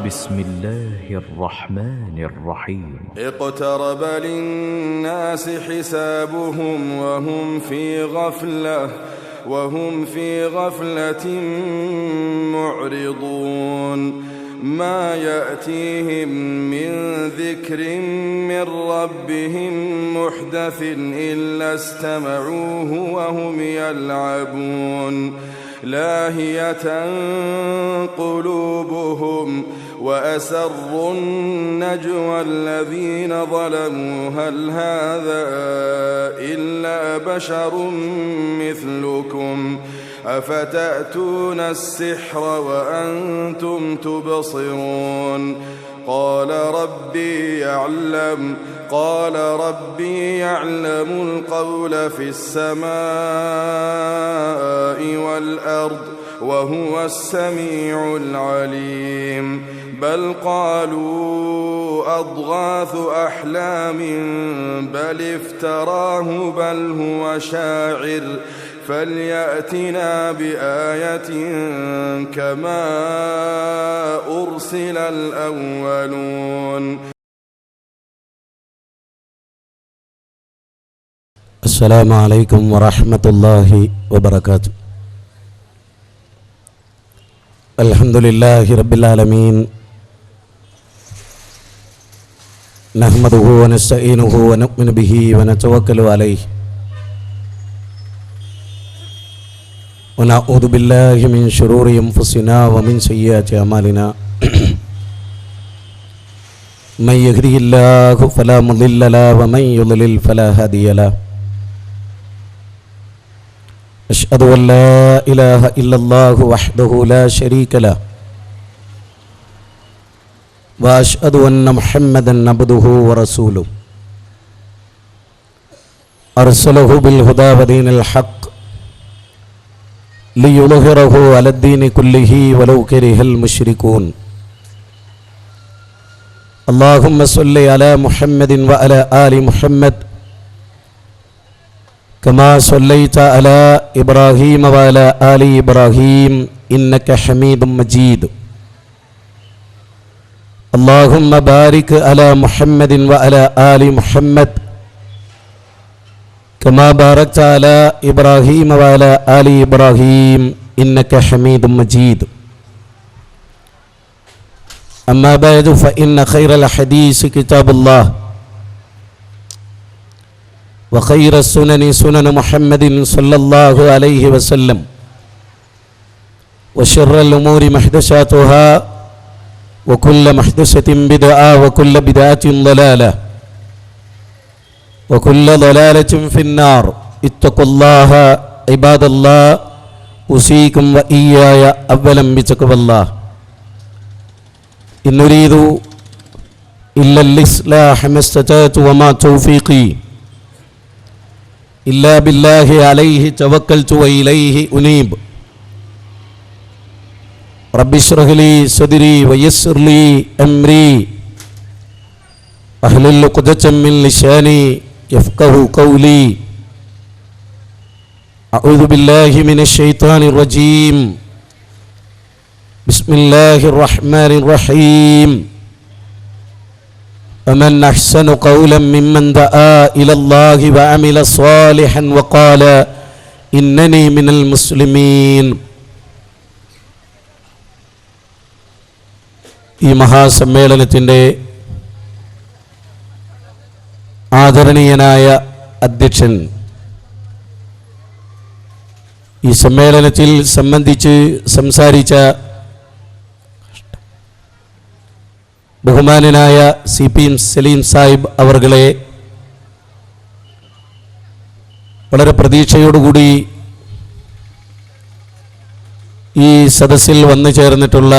بسم الله الرحمن الرحيم اقترب للناس حسابهم وهم في غفلة معرضون ما يأتيهم من ذكر من ربهم محدث إلا استمعوه وهم يلعبون لاهية قلوبهم وأسروا النجوى الذين ظلموا هل هذا إلا بشر مثلكم أفتأتون السحر وأنتم تبصرون قال ربي يعلم القول في السماء والأرض وهو السميع العليم بل قالوا أضغاث أحلام بل افتراه بل هو شاعر فليأتنا بآية كما أرسل الأولون. السلام عليكم ورحمة الله وبركاته. الحمد لله رب العالمين نحمده ونستعينه ونؤمن به ونتوكل عليه ونعوذ بالله من شرور أنفسنا ومن سيئات أعمالنا من يهده الله فلا مضل له ومن يضلل فلا هادي له أشهد أن لا إله إلا الله وحده لا شريك له وأشهد أن محمدا عبده ورسوله أرسله بالهدى ودين الحق ليظهره على الدين كله ولو كره المشركون. اللهم صل على محمد وعلى آل محمد كما صليت على إبراهيم وعلى آل إبراهيم إنك حميد مجيد. اللهم بارك على محمد وعلى آل محمد كما باركت على إبراهيم وعلى آل إبراهيم إنك حميد مجيد. أما بعد فإن خير الحديث كتاب الله وخير السنن سنن محمد صلى الله عليه وسلم وشر الأمور محدثاتها وكل محدثة بدعة وكل بدعة ضلالة وكل ضلالة في النار. اتقوا الله عباد الله أوصيكم وإياي أولا بتقوى الله. إن نريد إلا الإصلاح ما استطعت وما توفيقي إلا بالله عليه توكلت وإليه أنيب. رب اشرح لي صدري ويسر لي أمري واحلل عقدة من لساني يفقه قولي. أعوذ بالله من الشيطان الرجيم. بسم الله الرحمن الرحيم. ومن أحسن قولا ممن دعا إلى الله وعمل صالحا وقال إنني من المسلمين. ഈ മഹാസമ്മേളനത്തിൻ്റെ ആദരണീയനായ അധ്യക്ഷൻ, ഈ സമ്മേളനത്തിൽ സംബന്ധിച്ച് സംസാരിച്ച ബഹുമാനനായ CP സലീം സാഹിബ് അവർകളെ വളരെ പ്രതീക്ഷയോടുകൂടി ഈ സദസ്സിൽ വന്നു ചേർന്നിട്ടുള്ള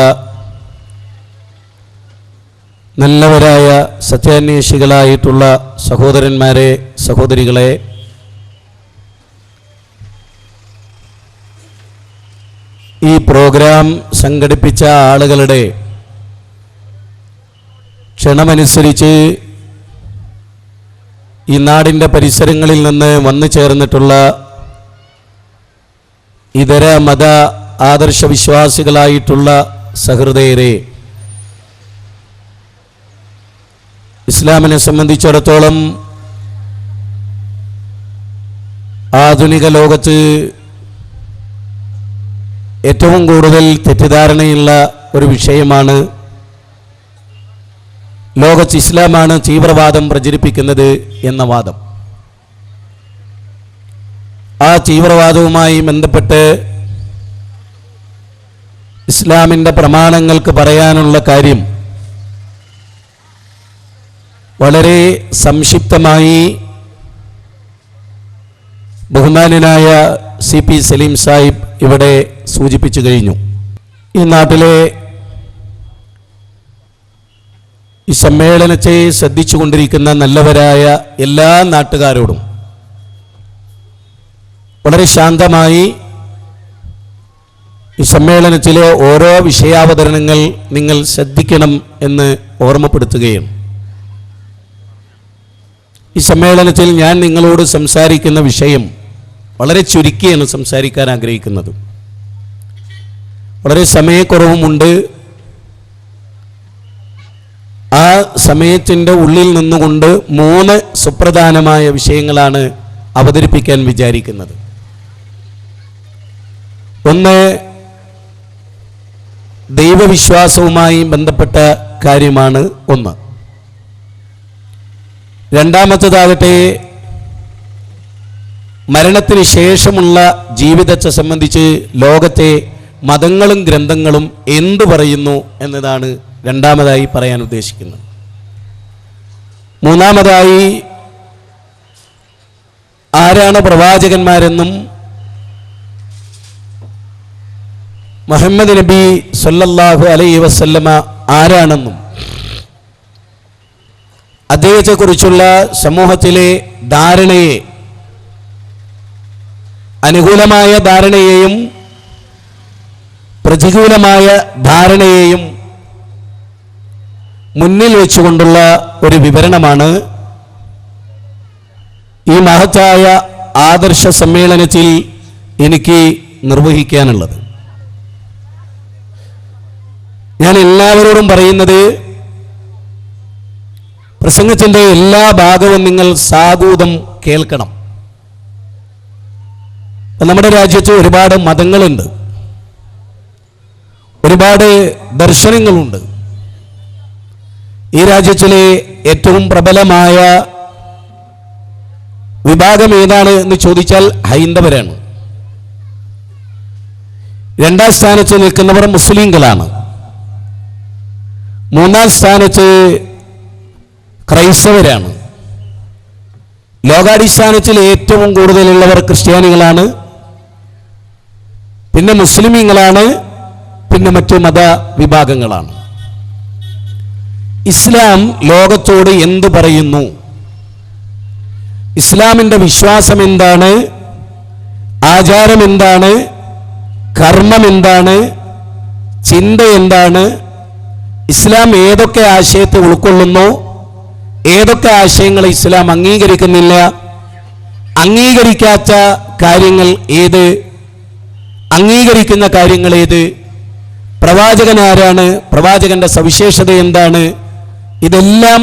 നല്ലവരായ സത്യാന്വേഷികളായിട്ടുള്ള സഹോദരന്മാരെ, സഹോദരികളെ, ഈ പ്രോഗ്രാം സംഘടിപ്പിച്ച ആളുകളുടെ ക്ഷണമനുസരിച്ച് ഈ നാടിൻ്റെ പരിസരങ്ങളിൽ നിന്ന് വന്നു ചേർന്നിട്ടുള്ള ഇതര മത ആദർശവിശ്വാസികളായിട്ടുള്ള സഹൃദയരെ, ഇസ്ലാമിനെ സംബന്ധിച്ചിടത്തോളം ആധുനിക ലോകത്ത് ഏറ്റവും കൂടുതൽ തെറ്റിദ്ധാരണയുള്ള ഒരു വിഷയമാണ് ലോകത്ത് ഇസ്ലാമാണ് തീവ്രവാദം പ്രചരിപ്പിക്കുന്നത് എന്ന വാദം. ആ തീവ്രവാദവുമായി ബന്ധപ്പെട്ട് ഇസ്ലാമിൻ്റെ പ്രമാണങ്ങൾക്ക് പറയാനുള്ള കാര്യം വളരെ സംക്ഷിപ്തമായി ബഹുമാന്യനായ CP സലീം സാഹിബ് ഇവിടെ സൂചിപ്പിച്ചു കഴിഞ്ഞു. ഈ നാട്ടിലെ ഈ സമ്മേളനത്തെ ശ്രദ്ധിച്ചുകൊണ്ടിരിക്കുന്ന നല്ലവരായ എല്ലാ നാട്ടുകാരോടും വളരെ ശാന്തമായി ഈ സമ്മേളനത്തിലെ ഓരോ വിഷയാവതരണങ്ങൾ നിങ്ങൾ ശ്രദ്ധിക്കണം എന്ന് ഓർമ്മപ്പെടുത്തുകയാണ്. ഈ സമ്മേളനത്തിൽ ഞാൻ നിങ്ങളോട് സംസാരിക്കുന്ന വിഷയം വളരെ ചുരുക്കിയാണ് സംസാരിക്കാൻ ആഗ്രഹിക്കുന്നത്. വളരെ സമയക്കുറവുമുണ്ട്. ആ സമയത്തിൻ്റെ ഉള്ളിൽ നിന്നുകൊണ്ട് 3 സുപ്രധാനമായ വിഷയങ്ങളാണ് അവതരിപ്പിക്കാൻ വിചാരിക്കുന്നത്. ഒന്ന്, ദൈവവിശ്വാസവുമായി ബന്ധപ്പെട്ട കാര്യമാണ് ഒന്ന്. രണ്ടാമത്തേതാകട്ടെ മരണത്തിന് ശേഷമുള്ള ജീവിതത്തെ സംബന്ധിച്ച് ലോകത്തെ മതങ്ങളും ഗ്രന്ഥങ്ങളും എന്തു പറയുന്നു എന്നതാണ് രണ്ടാമതായി പറയാൻ ഉദ്ദേശിക്കുന്നത്. മൂന്നാമതായി ആരാണ് പ്രവാചകന്മാരെന്നും മുഹമ്മദ് നബി സല്ലല്ലാഹു അലൈഹി വസല്ലമ ആരാണെന്നും അദ്ദേഹത്തെക്കുറിച്ചുള്ള സമൂഹത്തിലെ ധാരണയെ, അനുകൂലമായ ധാരണയെയും പ്രതികൂലമായ ധാരണയെയും മുന്നിൽ വെച്ചുകൊണ്ടുള്ള ഒരു വിവരണമാണ് ഈ മഹത്തായ ആദർശ സമ്മേളനത്തിൽ എനിക്ക് നിർവഹിക്കാനുള്ളത്. ഞാൻ എല്ലാവരോടും പറയുന്നത്, പ്രസംഗത്തിൻ്റെ എല്ലാ ഭാഗവും നിങ്ങൾ സാഗൂതം കേൾക്കണം. നമ്മുടെ രാജ്യത്ത് ഒരുപാട് മതങ്ങളുണ്ട്, ഒരുപാട് ദർശനങ്ങളുണ്ട്. ഈ രാജ്യത്തിലെ ഏറ്റവും പ്രബലമായ വിഭാഗം ഏതാണ് എന്ന് ചോദിച്ചാൽ ഹൈന്ദവരാണ്. രണ്ടാം സ്ഥാനത്ത് നിൽക്കുന്നവർ മുസ്ലിങ്ങളാണ്. മൂന്നാം സ്ഥാനത്ത് ക്രൈസ്തവരാണ്. ലോകാടിസ്ഥാനത്തിൽ ഏറ്റവും കൂടുതലുള്ളവർ ക്രിസ്ത്യാനികളാണ്, പിന്നെ മുസ്ലിമീങ്ങളാണ്, പിന്നെ മറ്റു മത വിഭാഗങ്ങളാണ്. ഇസ്ലാം ലോകത്തോട് എന്ത് പറയുന്നു? ഇസ്ലാമിൻ്റെ വിശ്വാസം എന്താണ്? ആചാരം എന്താണ്? കർമ്മം എന്താണ്? ചിന്ത എന്താണ്? ഇസ്ലാം ഏതൊക്കെ ആശയത്തെ ഉൾക്കൊള്ളുന്നു? ഏതൊക്കെ ആശയങ്ങൾ ഇസ്ലാം അംഗീകരിക്കുന്നില്ല? അംഗീകരിക്കാത്ത കാര്യങ്ങൾ ഏത്? അംഗീകരിക്കുന്ന കാര്യങ്ങൾ ഏത്? പ്രവാചകൻ ആരാണ്? പ്രവാചകന്റെ സവിശേഷത എന്താണ്? ഇതെല്ലാം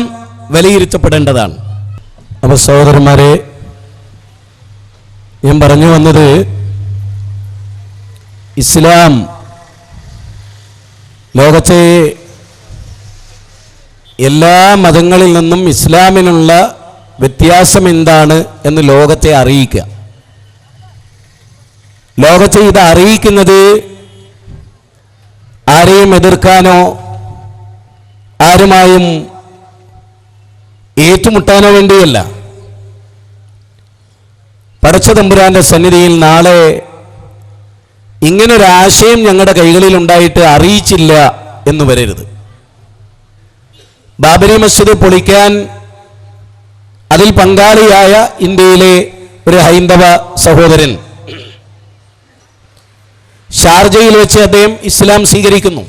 വിലയിരുത്തപ്പെടേണ്ടതാണ്. അപ്പോൾ സഹോദരന്മാരെ, ഞാൻ പറഞ്ഞു വന്നത്, ഇസ്ലാം ലോകത്തെ എല്ലാ മതങ്ങളിൽ നിന്നും ഇസ്ലാമിനുള്ള വ്യത്യാസം എന്താണ് എന്ന് ലോകത്തെ അറിയിക്കുക. ലോകത്തെ ഇത് അറിയിക്കുന്നത് ആരെയും എതിർക്കാനോ ആരുമായും ഏറ്റുമുട്ടാനോ വേണ്ടിയല്ല. പടച്ച തമ്പുരാന്റെ സന്നിധിയിൽ നാളെ ഇങ്ങനൊരാശയം ഞങ്ങളുടെ കൈകളിൽ ഉണ്ടായിട്ട് അറിയിച്ചില്ല എന്ന് വരരുത്. ബാബരി മസ്ജിദ് പൊളിക്കാൻ അതിൽ പങ്കാളിയായ ഇന്ത്യയിലെ ഒരു ഹൈന്ദവ സഹോദരൻ ഷാർജയിൽ വെച്ച് അദ്ദേഹം ഇസ്ലാം സ്വീകരിക്കുന്നു.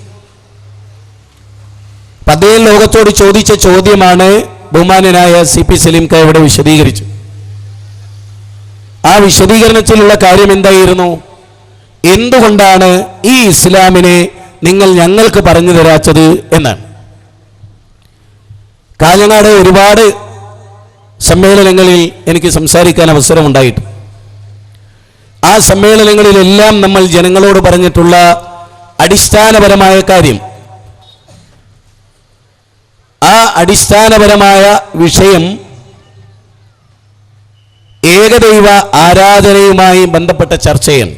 അദ്ദേഹം ലോകത്തോട് ചോദിച്ച ചോദ്യമാണ് ബഹുമാന്യനായ CP സലീം ക ഇവിടെ വിശദീകരിച്ചു. ആ വിശദീകരണത്തിലുള്ള കാര്യം എന്തായിരുന്നു? എന്തുകൊണ്ടാണ് ഈ ഇസ്ലാമിനെ നിങ്ങൾ ഞങ്ങൾക്ക് പറഞ്ഞു തരാത്തത് എന്നാണ്. കാഞ്ഞങ്ങാട് ഒരുപാട് സമ്മേളനങ്ങളിൽ എനിക്ക് സംസാരിക്കാൻ അവസരമുണ്ടായിട്ട് ആ സമ്മേളനങ്ങളിലെല്ലാം നമ്മൾ ജനങ്ങളോട് പറഞ്ഞിട്ടുള്ള അടിസ്ഥാനപരമായ കാര്യം, ആ അടിസ്ഥാനപരമായ വിഷയം ഏകദൈവ ആരാധനയുമായി ബന്ധപ്പെട്ട ചർച്ചയാണ്.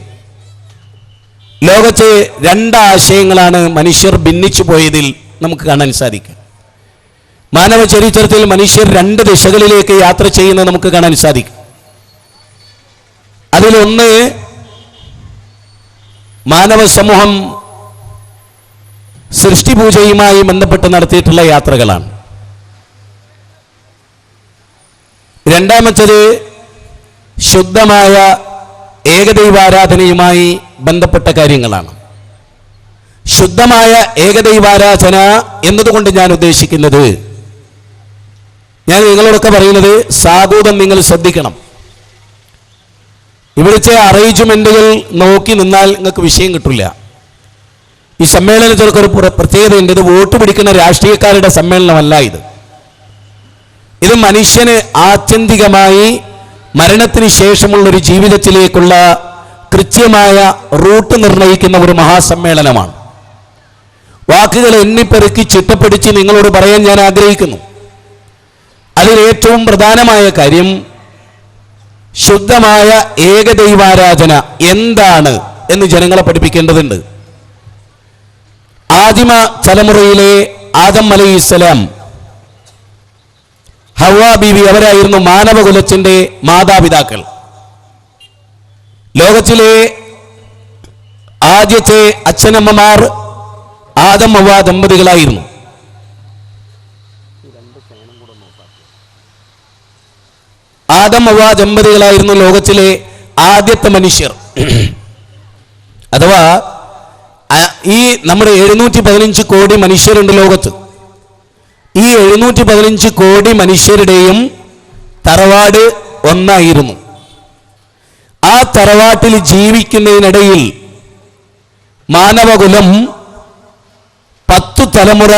ലോകത്തെ രണ്ട് ആശയങ്ങളാണ് മനുഷ്യർ ഭിന്നിച്ചു പോയതിൽ നമുക്ക് കാണാൻ സാധിക്കും. മാനവ ചരിത്രത്തിൽ മനുഷ്യർ രണ്ട് ദിശകളിലേക്ക് യാത്ര ചെയ്യുന്നത് നമുക്ക് കാണാൻ സാധിക്കും. അതിലൊന്ന് മാനവ സമൂഹം സൃഷ്ടിപൂജയുമായി ബന്ധപ്പെട്ട് നടത്തിയിട്ടുള്ള യാത്രകളാണ്. രണ്ടാമത്തേത് ശുദ്ധമായ ഏകദൈവാരാധനയുമായി ബന്ധപ്പെട്ട കാര്യങ്ങളാണ്. ശുദ്ധമായ ഏകദൈവാരാധന എന്നതുകൊണ്ട് ഞാൻ ഉദ്ദേശിക്കുന്നത്, ഞാൻ നിങ്ങളോടൊക്കെ പറയുന്നത് സാധൂതം നിങ്ങൾ ശ്രദ്ധിക്കണം. ഇവിടുത്തെ അറേഞ്ച്മെന്റുകൾ നോക്കി നിന്നാൽ നിങ്ങൾക്ക് വിഷയം കിട്ടില്ല. ഈ സമ്മേളനത്തിലൊക്കെ ഒരു പ്രത്യേകതയുണ്ട്. ഇത് വോട്ട് പിടിക്കുന്ന രാഷ്ട്രീയക്കാരുടെ സമ്മേളനമല്ല. ഇത് മനുഷ്യന് ആത്യന്തികമായി മരണത്തിന് ശേഷമുള്ളൊരു ജീവിതത്തിലേക്കുള്ള കൃത്യമായ റൂട്ട് നിർണ്ണയിക്കുന്ന ഒരു മഹാസമ്മേളനമാണ്. വാക്കുകൾ എണ്ണിപ്പെറുക്കി ചിട്ടപ്പെടുത്തി നിങ്ങളോട് പറയാൻ ഞാൻ ആഗ്രഹിക്കുന്നു. അതിലേറ്റവും പ്രധാനമായ കാര്യം ശുദ്ധമായ ഏകദൈവാരാധന എന്താണ് എന്ന് ജനങ്ങളെ പഠിപ്പിക്കേണ്ടതുണ്ട്. ആദിമ തലമുറയിലെ ആദം അലൈഹിസ്സലാം, ഹവ്വ ബീവി, അവരായിരുന്നു മാനവകുലത്തിന്റെ മാതാപിതാക്കൾ. ലോകത്തിലെ ആദ്യത്തെ അച്ഛനമ്മമാർ ആദം ഹവ്വ ദമ്പതികളായിരുന്നു. ആദം ഹവ്വ ദമ്പതികളായിരുന്നു ലോകത്തിലെ ആദ്യത്തെ മനുഷ്യർ. അഥവാ ഈ നമ്മുടെ 715 കോടി മനുഷ്യരുണ്ട് ലോകത്ത്. ഈ 715 കോടി മനുഷ്യരുടെയും തറവാട് ഒന്നായിരുന്നു. ആ തറവാട്ടിൽ ജീവിക്കുന്നതിനിടയിൽ മാനവകുലം 10 തലമുറ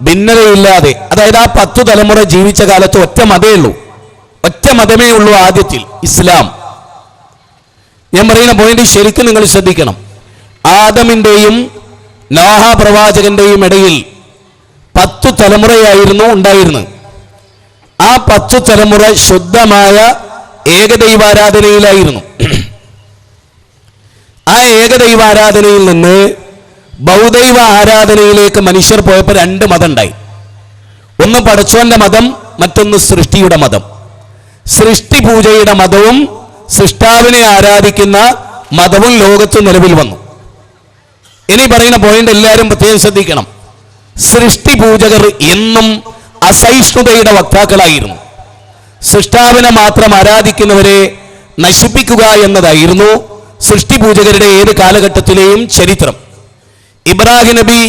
ഭിന്നതയില്ലാതെ, അതായത് ആ 10 തലമുറ ജീവിച്ച കാലത്ത് ഒറ്റ മതമേ ഉള്ളൂ ആദ്യത്തിൽ, ഇസ്ലാം. ഞാൻ പറയുന്ന പോയിന്റ് ശരിക്കും നിങ്ങൾ ശ്രദ്ധിക്കണം. ആദമിന്റെയും നോഹ പ്രവാചകന്റെയും ഇടയിൽ 10 തലമുറയായിരുന്നു ഉണ്ടായിരുന്നത്. ആ 10 തലമുറ ശുദ്ധമായ ഏകദൈവാരാധനയിലായിരുന്നു. ആ ഏകദൈവാരാധനയിൽ നിന്ന് ബഹുദൈവ ആരാധനയിലേക്ക് മനുഷ്യർ പോയപ്പോൾ 2 മതം ഉണ്ടായി. ഒന്ന് പടച്ചോന്റെ മതം, മറ്റൊന്ന് സൃഷ്ടിയുടെ മതം. സൃഷ്ടി പൂജയുടെ മതവും സൃഷ്ടാവിനെ ആരാധിക്കുന്ന മതവും ലോകത്ത് നിലവിൽ വന്നു. ഇനി പറയുന്ന പോയിന്റ് എല്ലാവരും പ്രത്യേകം ശ്രദ്ധിക്കണം. സൃഷ്ടി പൂജകർ എന്നും അസഹിഷ്ണുതയുടെ വക്താക്കളായിരുന്നു. സൃഷ്ടാവിനെ മാത്രം ആരാധിക്കുന്നവരെ നശിപ്പിക്കുക എന്നതായിരുന്നു സൃഷ്ടി പൂജകരുടെ ഏത് കാലഘട്ടത്തിലെയും ചരിത്രം. ഇബ്രാഹിം നബി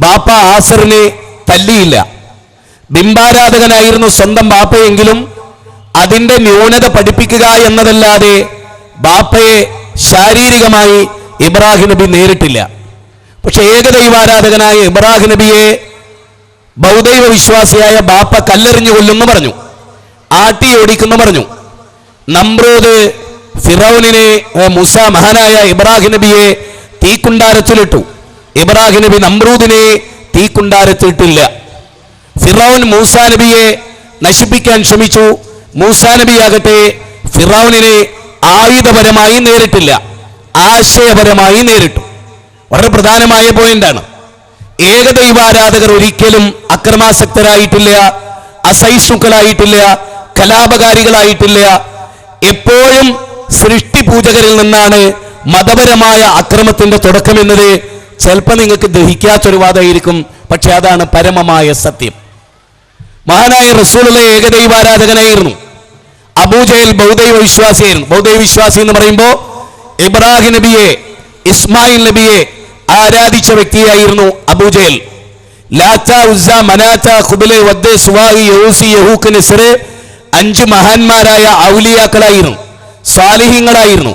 ബാപ്പ ആസറിനെ തല്ലിയില്ല. ബിംബാരാധകനായിരുന്നു സ്വന്തം ബാപ്പയെങ്കിലും അതിന്റെ ന്യൂനത പഠിപ്പിക്കുക എന്നതല്ലാതെ ബാപ്പയെ ശാരീരികമായി ഇബ്രാഹിം നബി നേരിട്ടില്ല. പക്ഷെ ഏകദൈവാരാധകനായ ഇബ്രാഹിം നബിയെ ബഹുദൈവ വിശ്വാസിയായ ബാപ്പ കല്ലെറിഞ്ഞു കൊല്ലുന്നു പറഞ്ഞു, ആട്ടി ഓടിക്കുന്നു പറഞ്ഞു. നമ്രൂദ് ഫിറൗനിനെ, മൂസ മഹാനായ ഇബ്രാഹിം നബിയെ തീക്കുണ്ടാരത്തിലിട്ടു. ഇബ്രാഹിം നബി നമ്രൂദിനെ തീക്കുണ്ടാരത്തിലിട്ടില്ല. ഫിറൗൻ മൂസ നബിയെ നശിപ്പിക്കാൻ ശ്രമിച്ചു. മൂസ നബിയാകട്ടെ ഫിറൗനിനെ ആയുധപരമായി നേരിട്ടില്ല, ആശയപരമായി നേരിട്ടു. വളരെ പ്രധാനമായ പോയിന്റാണ്. ഏകദൈവാരാധകർ ഒരിക്കലും അക്രമാസക്തരായിട്ടില്ല, അസഹിഷ്ണുക്കളായിട്ടില്ല, കലാപകാരികളായിട്ടില്ല. എപ്പോഴും സൃഷ്ടി പൂജകരിൽ നിന്നാണ് മതപരമായ അക്രമത്തിന്റെ തുടക്കമെന്നത് ചിലപ്പോൾ നിങ്ങൾക്ക് ദഹിക്കാത്തൊരു വാദമായിരിക്കും, പക്ഷെ അതാണ് പരമമായ സത്യം. മഹാനായ റസൂലുള്ള ഏകദൈവാരാധകനായിരുന്നു. അബൂജഹൽ ബഹുദൈവ വിശ്വാസിയായിരുന്നു. ബഹുദൈവ വിശ്വാസി എന്ന് പറയുമ്പോൾ ഇബ്രാഹിം നബിയെ, ഇസ്മായിൽ നബിയെ ആരാധിച്ച വ്യക്തിയായിരുന്നു അബൂജഹൽ. ലാത്ത, ഉസ്സ, മനാത്ത, ഖുബല, വദ്ദ്, സുവാഹി, യഹൂസി, യഹൂക്ക്, നസ്ർ 5 മഹാന്മാരായ ഔലിയാക്കളായിരുന്നു, സ്വാലിഹീങ്ങളായിരുന്നു.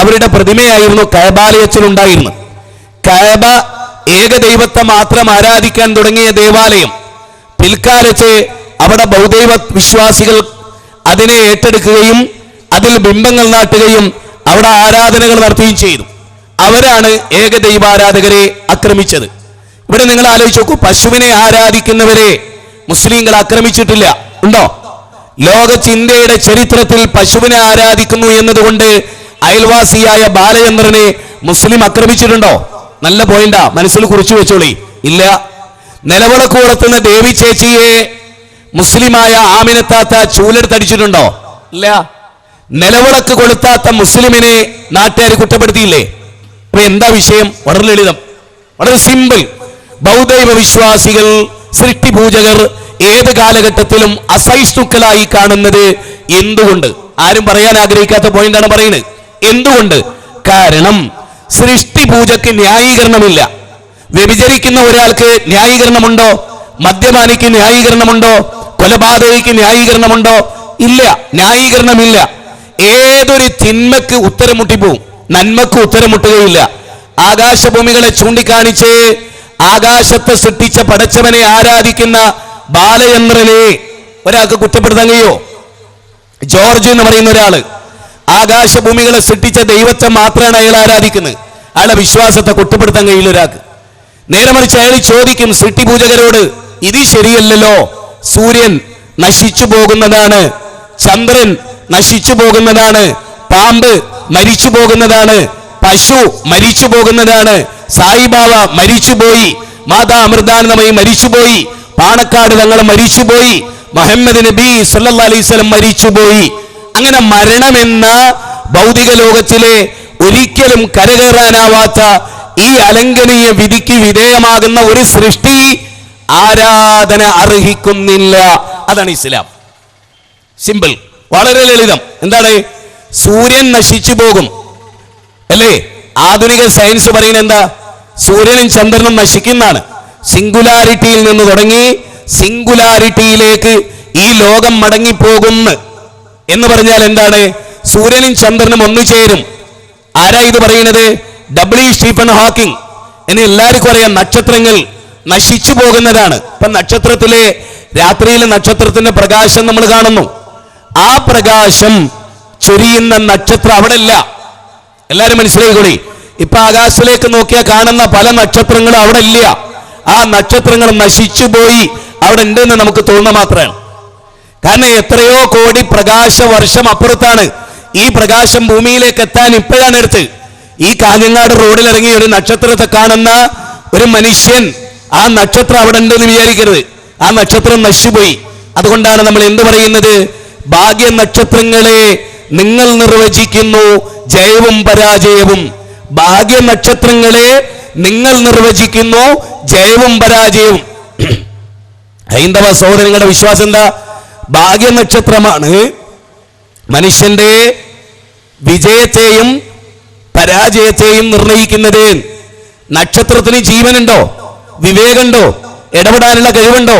അവരുടെ പ്രതിമയായിരുന്നു കഅബാലയത്തിലുണ്ടായിരുന്നത്. കഅബ ഏകദൈവത്തെ മാത്രം ആരാധിക്കാൻ തുടങ്ങിയ ദേവാലയം പിൽക്കാലത്ത് അവിടെ ബൗദ്ധൈവ വിശ്വാസികൾ അതിനെ ഏറ്റെടുക്കുകയും അതിൽ ബിംബങ്ങൾ നാട്ടുകയും അവിടെ ആരാധനകൾ നടത്തുകയും ചെയ്തു. അവരാണ് ഏകദൈവാരാധകരെ ആക്രമിച്ചത്. ഇവിടെ നിങ്ങൾ ആലോചിച്ച് നോക്കൂ, പശുവിനെ ആരാധിക്കുന്നവരെ മുസ്ലിങ്ങൾ ആക്രമിച്ചിട്ടില്ല, ഉണ്ടോ? ഇന്ത്യയുടെ ചരിത്രത്തിൽ പശുവിനെ ആരാധിക്കുന്നു എന്നതുകൊണ്ട് അയൽവാസിയായ ബാലചന്ദ്രനെ മുസ്ലിം ആക്രമിച്ചിട്ടുണ്ടോ? നല്ല പോയിന്റാ, മനസ്സിൽ കുറിച്ചു വെച്ചോളി. ഇല്ല. നിലവിളക്ക് കൊളുത്തുന്ന ദേവി ചേച്ചിയെ മുസ്ലിമായ ആമിനത്താത്ത ചൂലെടുത്തടിച്ചിട്ടുണ്ടോ? ഇല്ല. നിലവിളക്ക് കൊളുത്താത്ത മുസ്ലിമിനെ നാട്ടുകാർ കുറ്റപ്പെടുത്തിയില്ലേ? അപ്പൊ എന്താ വിഷയം? വളരെ ലളിതം, വളരെ സിമ്പിൾ. ബൗദ്ധൈവ വിശ്വാസികൾ, സൃഷ്ടിപൂജകർ ഏത് കാലഘട്ടത്തിലും അസഹിഷ്ണുക്കളായി കാണുന്നത് എന്തുകൊണ്ട്? ആരും പറയാൻ ആഗ്രഹിക്കാത്ത പോയിന്റാണ് പറയുന്നത്. എന്തുകൊണ്ട്? കാരണം സൃഷ്ടിപൂജക്ക് ന്യായീകരണമില്ല. വ്യഭിചരിക്കുന്ന ഒരാൾക്ക് ന്യായീകരണമുണ്ടോ? മദ്യപാനിക്ക് ന്യായീകരണമുണ്ടോ? കൊലപാതകയ്ക്ക് ന്യായീകരണമുണ്ടോ? ഇല്ല, ന്യായീകരണമില്ല. ഏതൊരു തിന്മക്ക് ഉത്തരം മുട്ടിപ്പോവും, നന്മക്ക് ഉത്തരം മുട്ടുകയില്ല. ആകാശഭൂമികളെ ചൂണ്ടിക്കാണിച്ച് ആകാശത്തെ സൃഷ്ടിച്ച പടച്ചവനെ ആരാധിക്കുന്ന ബാലചന്ദ്രനെ ഒരാൾക്ക് കുറ്റപ്പെടുത്താൻ കഴിയോ? ജോർജ് എന്ന് പറയുന്ന ഒരാള് ആകാശഭൂമികളെ സൃഷ്ടിച്ച ദൈവത്തെ മാത്രമാണ് അയാൾ ആരാധിക്കുന്നത്. അയാളുടെ വിശ്വാസത്തെ കുറ്റപ്പെടുത്താൻ കഴിയില്ല ഒരാൾക്ക്. നേരെ മറിച്ച് അയാൾ ചോദിക്കും സൃഷ്ടിപൂജകരോട്, ഇത് ശരിയല്ലല്ലോ, സൂര്യൻ നശിച്ചു പോകുന്നതാണ്, ചന്ദ്രൻ നശിച്ചു പോകുന്നതാണ്, പാമ്പ് മരിച്ചു പോകുന്നതാണ്, പശു മരിച്ചു പോകുന്നതാണ്, സായിബാബ മരിച്ചുപോയി, മാതാ അമൃതാനന്ദമയി മരിച്ചുപോയി, പാണക്കാട് തങ്ങൾ മരിച്ചുപോയി, മുഹമ്മദ് നബി സല്ലല്ലാഹു അലൈഹി വസല്ലം മരിച്ചുപോയി. അങ്ങനെ മരണമെന്ന ഭൗതിക ലോകത്തിലെ ഒരിക്കലും കരകയറാനാവാത്ത ഈ അലംഘനീയ വിധിക്ക് വിധേയമാകുന്ന ഒരു സൃഷ്ടി ആരാധന അർഹിക്കുന്നില്ല. അതാണ് ഇസ്ലാം. സിമ്പിൾ, വളരെ ലളിതം. എന്താണ്? സൂര്യൻ നശിച്ചു പോകും അല്ലേ? ആധുനിക സയൻസ് പറയുന്നത് എന്താ? സൂര്യനും ചന്ദ്രനും നശിക്കുന്നതാണ്. സിംഗുലാരിറ്റിയിൽ നിന്ന് തുടങ്ങി സിംഗുലാരിറ്റിയിലേക്ക് ഈ ലോകം മടങ്ങിപ്പോകുന്നു എന്ന് പറഞ്ഞാൽ എന്താണ്? സൂര്യനും ചന്ദ്രനും ഒന്നു ചേരും. ആരാ ഇത് പറയുന്നത്? Stephen Hawking. എന്ന് എല്ലാവർക്കും അറിയാം. നക്ഷത്രങ്ങൾ നശിച്ചു പോകുന്നതാണ്. ഇപ്പൊ നക്ഷത്രത്തിലെ രാത്രിയിലെ നക്ഷത്രത്തിന്റെ പ്രകാശം നമ്മൾ കാണുന്നു. ആ പ്രകാശം ചൊരിയുന്ന നക്ഷത്രം അവിടെ ഇല്ല. എല്ലാരും മനസ്സിലായിക്കോളി. ഇപ്പൊ ആകാശത്തിലേക്ക് നോക്കിയാൽ കാണുന്ന പല നക്ഷത്രങ്ങളും അവിടെ ഇല്ല. ആ നക്ഷത്രങ്ങൾ നശിച്ചു പോയി. അവിടെ ഉണ്ടെന്ന് നമുക്ക് തോന്നുന്ന മാത്രമാണ്. കാരണം എത്രയോ കോടി പ്രകാശ വർഷം അപ്പുറത്താണ് ഈ പ്രകാശം ഭൂമിയിലേക്ക് എത്താൻ ഇപ്പോഴാണ് എടുത്ത്. ഈ കാഞ്ഞങ്ങാട് റോഡിൽ ഇറങ്ങി ഒരു നക്ഷത്രത്തെ കാണുന്ന ഒരു മനുഷ്യൻ ആ നക്ഷത്രം അവിടെ ഉണ്ടെന്ന് വിചാരിക്കരുത്. ആ നക്ഷത്രം നശിച്ചുപോയി. അതുകൊണ്ടാണ് നമ്മൾ എന്ത് പറയുന്നത്? ഭാഗ്യ നക്ഷത്രങ്ങളെ നിങ്ങൾ നിർവചിക്കുന്നു ജയവും പരാജയവും. ഭാഗ്യ നക്ഷത്രങ്ങളെ നിങ്ങൾ നിർവചിക്കുന്നു ജയവും പരാജയവും. ഹൈന്ദവ സഹോദരങ്ങളുടെ വിശ്വാസം എന്താ? ഭാഗ്യ നക്ഷത്രമാണ് മനുഷ്യന്റെ വിജയത്തെയും പരാജയത്തെയും നിർണയിക്കുന്നത്. നക്ഷത്രത്തിന് ജീവനുണ്ടോ? വിവേകമുണ്ടോ? ഇടപെടാനുള്ള കഴിവുണ്ടോ?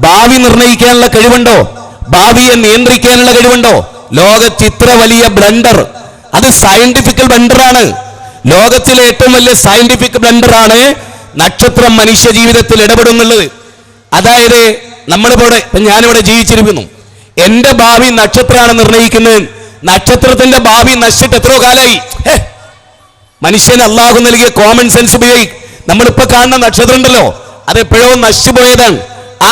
ഭാവി നിർണയിക്കാനുള്ള കഴിവുണ്ടോ? ഭാവിയെ നിയന്ത്രിക്കാനുള്ള കഴിവുണ്ടോ? ലോകത്ത് ഇത്ര വലിയ ബ്ലണ്ടർ, അത് സയന്റിഫിക്കൽ ബ്ലണ്ടറാണ്. ലോകത്തിലെ ഏറ്റവും വലിയ സയന്റിഫിക് ബ്ലണ്ടറാണ് നക്ഷത്രം മനുഷ്യ ജീവിതത്തിൽ ഇടപെടുന്നുള്ളത്. അതായത് നമ്മളിവിടെ, ഞാനിവിടെ ജീവിച്ചിരിക്കുന്നു, എന്റെ ഭാവി നക്ഷത്രമാണ് നിർണയിക്കുന്നത്. നക്ഷത്രത്തിന്റെ ഭാവി നശിച്ചിട്ട് എത്രയോ കാലായി. മനുഷ്യന് അള്ളാഹു നൽകിയ കോമൺ സെൻസ് ഉപയോഗിക്കും. നമ്മളിപ്പോ കാണുന്ന നക്ഷത്രം ഉണ്ടല്ലോ, അതെപ്പോഴോ നശിച്ചു പോയതാണ്. ആ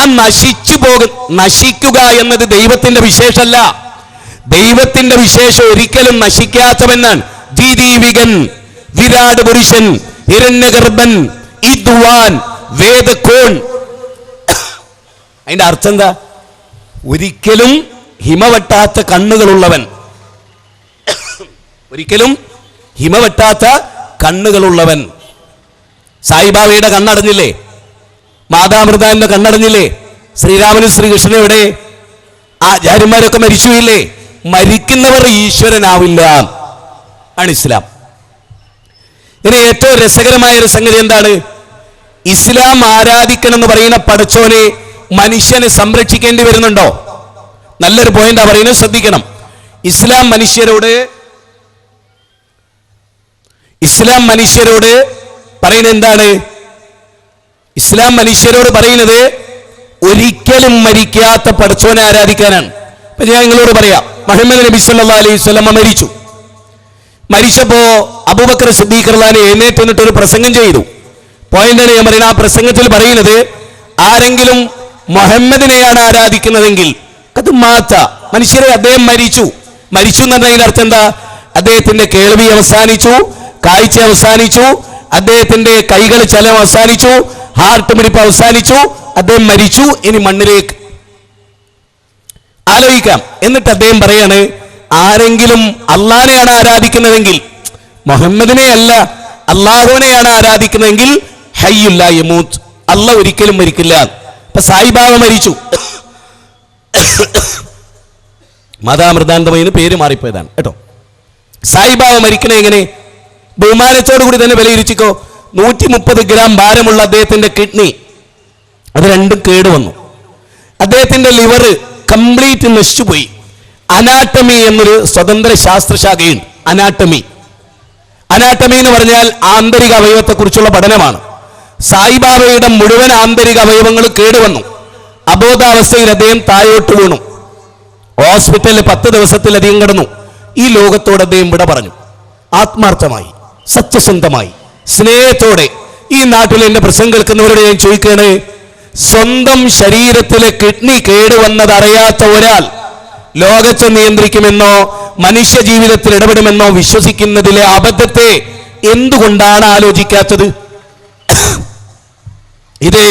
നശിക്കുക എന്നത് ദൈവത്തിന്റെ വിശേഷമല്ല. ദൈവത്തിന്റെ വിശേഷം ഒരിക്കലും നശിക്കാത്തവനാണ്. ദ്വിദീവികൻ, വിരാട് പുരുഷൻ, ഹിരണ്യഗർഭൻ, ഇദ്വാൻ, വേദകോൺ. അതിന്റെ അർത്ഥം എന്താ? ഒരിക്കലും ഹിമവെട്ടാത്ത കണ്ണുകളുള്ളവൻ. ഒരിക്കലും ഹിമവെട്ടാത്ത കണ്ണുകളുള്ളവൻ. സായിബാബയുടെ കണ്ണടഞ്ഞില്ലേ? മാതാമൃതാന്റെ കണ്ണടഞ്ഞില്ലേ? ശ്രീരാമനും ശ്രീകൃഷ്ണനും എവിടെ? ആചാര്യന്മാരൊക്കെ മരിച്ചുപോയില്ലേ? മരിക്കുന്നവർ ഈശ്വരനാവില്ല ആണ് ഇസ്ലാം. ഇനി ഏറ്റവും രസകരമായ ഒരു സംഗതി എന്താണ്? ഇസ്ലാം ആരാധിക്കണം എന്ന് പറയുന്ന പടച്ചോനെ മനുഷ്യനെ സംരക്ഷിക്കേണ്ടി വരുന്നുണ്ടോ? നല്ലൊരു പോയിന്റാ പറയുന്നത്, ശ്രദ്ധിക്കണം. ഇസ്ലാം മനുഷ്യരോട് പറയുന്നത് എന്താണ്? ഇസ്ലാം മനുഷ്യരോട് പറയുന്നത് ഒരിക്കലും മരിക്കാത്ത പടച്ചോനെ ആരാധിക്കാനാണ്. ഇപ്പൊ ഞാൻ നിങ്ങളോട് പറയാം, മുഹമ്മദ് നബി സല്ലല്ലാഹു അലൈഹി വസല്ലം മരിച്ചപ്പോ അബൂബക്കർ സിദ്ദീഖ് റളിയല്ലാഹു അൻഹു എഴുന്നേറ്റ് നിന്നിട്ട് ഒരു പ്രസംഗം ചെയ്തു. പോയിന്റാണ് ഞാൻ പറയുന്നത്. ആ പ്രസംഗത്തിൽ പറയുന്നത്, ആരെങ്കിലും മുഹമ്മദിനെയാണ് ആരാധിക്കുന്നതെങ്കിൽ അത് മാത്ത മനുഷ്യരെ അദ്ദേഹം മരിച്ചു എന്നതിന്റെ അർത്ഥം എന്താ? അദ്ദേഹത്തിന്റെ കേൾവി അവസാനിച്ചു, കാഴ്ച അവസാനിച്ചു, അദ്ദേഹത്തിന്റെ കൈകൾ ചലനം അവസാനിച്ചു, ഹാർട്ട് മിടിപ്പ് അവസാനിച്ചു, അദ്ദേഹം മരിച്ചു, ഇനി മണ്ണിലേക്ക്. ആലോചിക്കാം. എന്നിട്ട് അദ്ദേഹം പറയാണ്, ആരെങ്കിലും അള്ളാഹനെയാണ് ആരാധിക്കുന്നതെങ്കിൽ, മുഹമ്മദിനെ അല്ല അള്ളാഹുവിനെയാണ് ആരാധിക്കുന്നതെങ്കിൽ ഹയ്യുല്ല യമൂത്ത്, അള്ളാഹ് ഒരിക്കലും മരിക്കില്ല. ഇപ്പൊ സായിബാബ മരിച്ചു, മതാമൃതാന്തമെന്ന് പേര് മാറിപ്പോയതാണ് കേട്ടോ. സായിബാബ മരിക്കണേ എങ്ങനെ? ബഹുമാനത്തോടു കൂടി തന്നെ വിലയിരുത്തിക്കോ. 130 ഗ്രാം ഭാരമുള്ള അദ്ദേഹത്തിന്റെ കിഡ്നി, അത് രണ്ടും കേടുവന്നു. അദ്ദേഹത്തിന്റെ ലിവർ കംപ്ലീറ്റ് നശിച്ചുപോയി. അനാട്ടമി എന്നൊരു സ്വതന്ത്ര ശാസ്ത്രശാഖയുണ്ട്. അനാട്ടമി എന്ന് പറഞ്ഞാൽ ആന്തരിക അവയവത്തെക്കുറിച്ചുള്ള പഠനമാണ്. സായിബാബയുടെ മുഴുവൻ ആന്തരിക അവയവങ്ങൾ കേടുവന്നു. അബോധാവസ്ഥയിൽ അദ്ദേഹം താഴോട്ട് വീണു. ഹോസ്പിറ്റലിൽ 10 ദിവസത്തിലധികം കിടന്നു. ഈ ലോകത്തോട് അദ്ദേഹം വിട പറഞ്ഞു. ആത്മാർത്ഥമായി, സത്യസന്ധമായി, സ്നേഹത്തോടെ. ഈ നാട്ടിൽ എന്റെ പ്രസംഗം കേൾക്കുന്നവരോട് ഞാൻ ചോദിക്കുകയാണ്, സ്വന്തം ശരീരത്തിലെ കിഡ്നി കേടുവന്നത് അറിയാത്ത ഒരാൾ ലോകത്തെ നിയന്ത്രിക്കുമെന്നോ മനുഷ്യ ജീവിതത്തിൽ ഇടപെടുമെന്നോ വിശ്വസിക്കുന്നതിലെ അബദ്ധത്തെ എന്തുകൊണ്ടാണ് ആലോചിക്കാത്തത്? ഇത്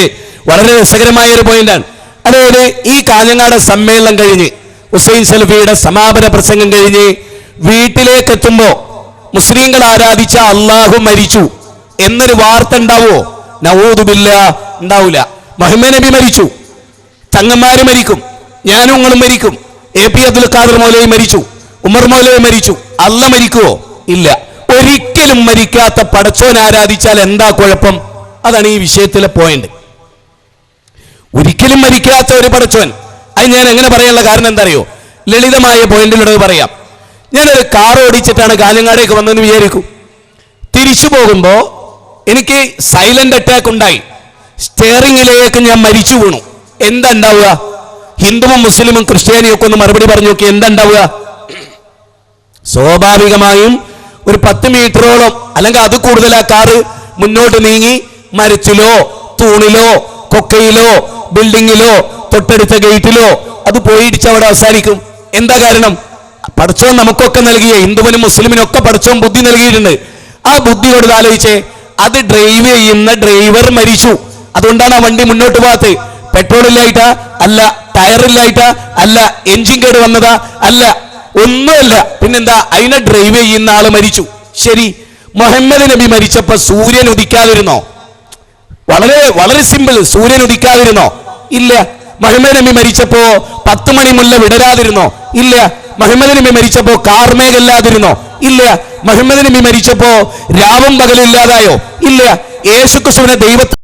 വളരെ രസകരമായ ഒരു പോയിന്റാണ്. അതായത് ഈ കാഞ്ഞങ്ങാട് സമ്മേളനം കഴിഞ്ഞ് ഹുസൈൻ സലഫിയുടെ സമാപന പ്രസംഗം കഴിഞ്ഞ് വീട്ടിലേക്ക് എത്തുമ്പോ മുസ്ലിങ്ങൾ ആരാധിച്ച അള്ളാഹു മരിച്ചു എന്നൊരു വാർത്ത ഉണ്ടാവോ? നഊദുബില്ലാഹ്, ഉണ്ടാവൂല. മുഹമ്മദ് നബി മരിച്ചു, തങ്ങന്മാര് മരിക്കും, ഞാനും നിങ്ങളും മരിക്കും, AP അബ്ദുൽ ഖാദർ മൗലവി മരിച്ചു, ഉമർ മൗലവി മരിച്ചു. അല്ല മരിക്കുവോ? ഇല്ല. ഒരിക്കലും മരിക്കാത്ത പടച്ചോൻ ആരാധിച്ചാൽ എന്താ കുഴപ്പം? അതാണ് ഈ വിഷയത്തിലെ പോയിന്റ്. ഒരിക്കലും മരിക്കാത്ത ഒരു പടച്ചോൻ. അത് ഞാൻ എങ്ങനെ പറയാനുള്ള കാരണം എന്താ അറിയോ? ലളിതമായ പോയിന്റിലൂടെ പറയാം. ഞാനൊരു കാർ ഓടിച്ചിട്ടാണ് കാഞ്ഞങ്ങാടേക്ക് വന്നതെന്ന് വിചാരിക്കൂ. തിരിച്ചു പോകുമ്പോ എനിക്ക് സൈലന്റ് അറ്റാക്ക് ഉണ്ടായി. സ്റ്റെയറിംഗിലേക്ക് ഞാൻ മരിച്ചു വീണു. എന്താ ഉണ്ടാവുക? ഹിന്ദുവും മുസ്ലിമും ക്രിസ്ത്യാനിയും ഒക്കെ ഒന്ന് മറുപടി പറഞ്ഞു നോക്കി, എന്താ ഉണ്ടാവുക? സ്വാഭാവികമായും ഒരു 10 മീറ്ററോളം അല്ലെങ്കിൽ അത് കൂടുതൽ ആ കാറ് മുന്നോട്ട് നീങ്ങി മരത്തിലോ തൂണിലോ കൊക്കയിലോ ബിൽഡിങ്ങിലോ തൊട്ടടുത്ത ഗേറ്റിലോ അത് പോയിടിച്ച് അവിടെ അവസാനിക്കും. എന്താ കാരണം? പടച്ചോൻ നമുക്കൊക്കെ നൽകിയ, ഹിന്ദുവിനും മുസ്ലിമിനും ഒക്കെ പടച്ചോൻ ബുദ്ധി നൽകിയിട്ടുണ്ട്. ആ ബുദ്ധിയോട് ആലോചിച്ച്, അത് ഡ്രൈവ് ചെയ്യുന്ന ഡ്രൈവർ മരിച്ചു, അതുകൊണ്ടാണ് ആ വണ്ടി മുന്നോട്ട് പോകാത്തത്. പെട്രോൾ ഇല്ലായിട്ടാ അല്ല, ടയറില്ലായിട്ടാ അല്ല, എഞ്ചിൻ കേട് വന്നതാ അല്ല, ഒന്നുമല്ല. പിന്നെന്താ? അതിനെ ഡ്രൈവ് ചെയ്യുന്ന ആള് മരിച്ചു. ശരി, മുഹമ്മദ് നബി മരിച്ചപ്പോ സൂര്യൻ ഉദിക്കാതിരുന്നോ? വളരെ വളരെ സിമ്പിൾ. സൂര്യൻ ഉദിക്കാതിരുന്നോ? ഇല്ല. മുഹമ്മദ് നബി മരിച്ചപ്പോ 10 മണി മുല്ല വിടരാതിരുന്നോ? ഇല്ല. മുഹമ്മദ് നബി മരിച്ചപ്പോ കാർമേഘല്ലാതിരുന്നോ? ഇല്ല. മുഹമ്മദ് നബി മരിച്ചപ്പോ രാവും പകലും ഇല്ലാതായോ? ഇല്ല. യേശുക്രിസ്തുവിനെ ദൈവത്തെ